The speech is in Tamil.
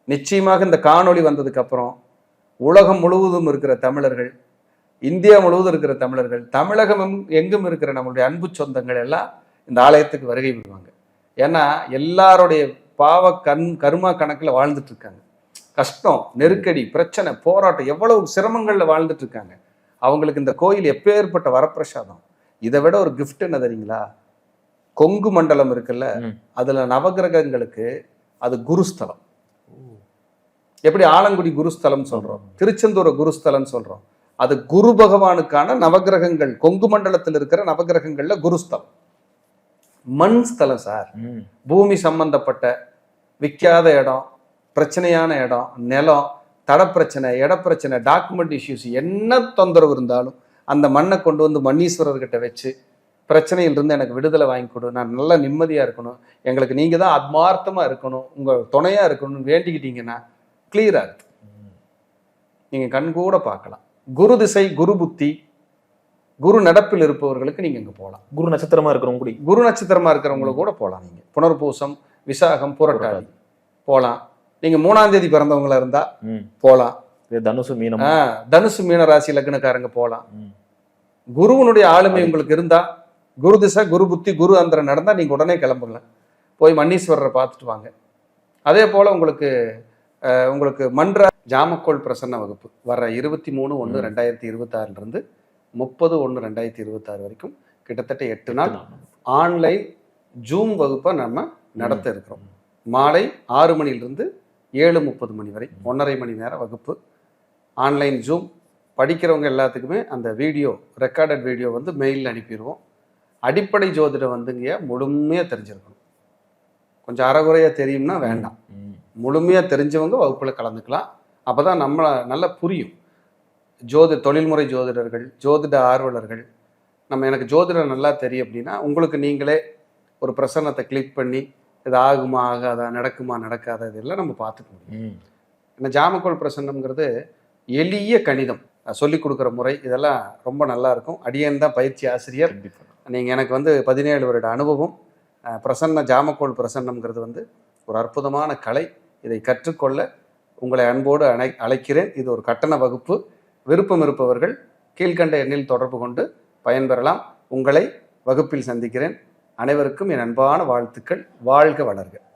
நிச்சயமாக இந்த காணொளி வந்ததுக்கு அப்புறம் உலகம் முழுவதும் இருக்கிற தமிழர்கள், இந்தியா முழுவதும் இருக்கிற தமிழர்கள், தமிழகம் எங்கும் இருக்கிற நம்மளுடைய அன்பு சொந்தங்கள் எல்லாம் இந்த ஆலயத்துக்கு வருகை விடுவாங்க. ஏன்னா எல்லாருடைய பாவ கர்மா கணக்குல வாழ்ந்துட்டு இருக்காங்க. கஷ்டம், நெருக்கடி, பிரச்சனை, போராட்டம், எவ்வளவு சிரமங்கள்ல வாழ்ந்துட்டு இருக்காங்க. அவங்களுக்கு இந்த கோயில் எப்பேற்பட்ட வரப்பிரசாதம். இதை விட ஒரு கிஃப்ட் என்ன தெரியுங்களா? கொங்கு மண்டலம் இருக்குல்ல, அதுல நவகிரகங்களுக்கு அது குருஸ்தலம். எப்படி ஆலங்குடி குருஸ்தலம் சொல்றோம், திருச்செந்தூர் குருஸ்தலம் சொல்றோம், அது குரு பகவானுக்கான நவகிரகங்கள். கொங்கு மண்டலத்தில் இருக்கிற நவகிரகங்கள்ல குருஸ்தலம் மண் ஸ்தலம் சார். பூமி சம்பந்தப்பட்ட விற்காத இடம், பிரச்சனையான இடம், நிலம், தடப்பிரச்சனை, இடப்பிரச்சனை, டாக்குமெண்ட் இஷ்யூஸ், என்ன தொந்தரவு இருந்தாலும் அந்த மண்ணை கொண்டு வந்து மண்ணீஸ்வரர்கிட்ட வச்சு பிரச்சனையிலிருந்து எனக்கு விடுதலை வாங்கி கொடு, நான் நல்லா நிம்மதியாக இருக்கணும், எங்களுக்கு நீங்கள் தான் ஆத்மார்த்தமாக இருக்கணும், உங்கள் துணையாக இருக்கணும்னு வேண்டிக்கிட்டீங்கன்னா கிளியராக இருக்கு. நீங்கள் கண் கூட பார்க்கலாம். குரு திசை, குரு புத்தி, குரு நடப்பில் இருப்பவர்களுக்கு நீங்கள் இங்கே போகலாம். குரு நட்சத்திரமாக இருக்கிறவங்க கூட, குரு நட்சத்திரமாக இருக்கிறவங்களுக்கு கூட போகலாம். நீங்கள் புனர்பூசம், விசாகம், புரட்டாதி போகலாம். நீங்கள் 3ஆம் தேதி பிறந்தவங்களா இருந்தால் போகலாம். தனுசு மீனம், தனுசு மீன ராசி லக்னக்காரங்க போகலாம். குருவனுடைய ஆளுமை உங்களுக்கு இருந்தா, குரு திசை, குரு புத்தி, குரு அந்தரம் நடந்தா நீங்க உடனே கிளம்புறல, போய் மண்ணீஸ்வரரை பார்த்துட்டு வாங்க. அதே போல உங்களுக்கு மன்ற ஜாமக்கோள் பிரசன்ன வகுப்பு வர்ற 23/1/2026 இருந்து 30/1/2026 வரைக்கும் கிட்டத்தட்ட 8 நாள் ஆன்லைன் ஜூம் வகுப்பை நம்ம நடத்த இருக்கிறோம். மாலை 6 மணிலிருந்து 7:30 மணி வரை 1.5 மணி நேரம் வகுப்பு. ஆன்லைன் ஜூம் படிக்கிறவங்க எல்லாத்துக்குமே அந்த வீடியோ, ரெக்கார்டட் வீடியோ மெயிலில் அனுப்பிடுவோம். அடிப்படை ஜோதிடம் வந்துங்க முழுமையாக தெரிஞ்சிருக்கணும். கொஞ்சம் அறகுறையாக தெரியும்னா வேண்டாம், முழுமையாக தெரிஞ்சவங்க வகுப்பில் கலந்துக்கலாம். அப்போ தான் நம்மளை நல்லா புரியும். தொழில்முறை ஜோதிடர்கள், ஜோதிட ஆர்வலர்கள், எனக்கு ஜோதிடம் நல்லா தெரியும் அப்படின்னா உங்களுக்கு நீங்களே ஒரு பிரசன்னத்தை கிளிக் பண்ணி இது ஆகுமா ஆகாதா, நடக்குமா நடக்காதா, இதெல்லாம் நம்ம பார்த்துக்க முடியும். ஏன்னா ஜாமக்கோள் பிரசன்னம்ங்கிறது எளிய கணிதம் சொல்லிக் கொடுக்குற முறை, இதெல்லாம் ரொம்ப நல்லா இருக்கும். அடியேன் தான் பயிற்சி ஆசிரியர். நீங்கள் எனக்கு 17 வருட அனுபவம். பிரசன்ன ஜாமக்கோள் பிரசன்னம்ங்கிறது ஒரு அற்புதமான கலை. இதை கற்றுக்கொள்ள உங்களை அன்போடு அழைக்கிறேன். இது ஒரு கட்டண வகுப்பு. விருப்பம் இருப்பவர்கள் கீழ்கண்ட எண்ணில் தொடர்பு கொண்டு பயன்பெறலாம். உங்களை வகுப்பில் சந்திக்கிறேன். அனைவருக்கும் என் அன்பான வாழ்த்துக்கள். வாழ்க வளர்க.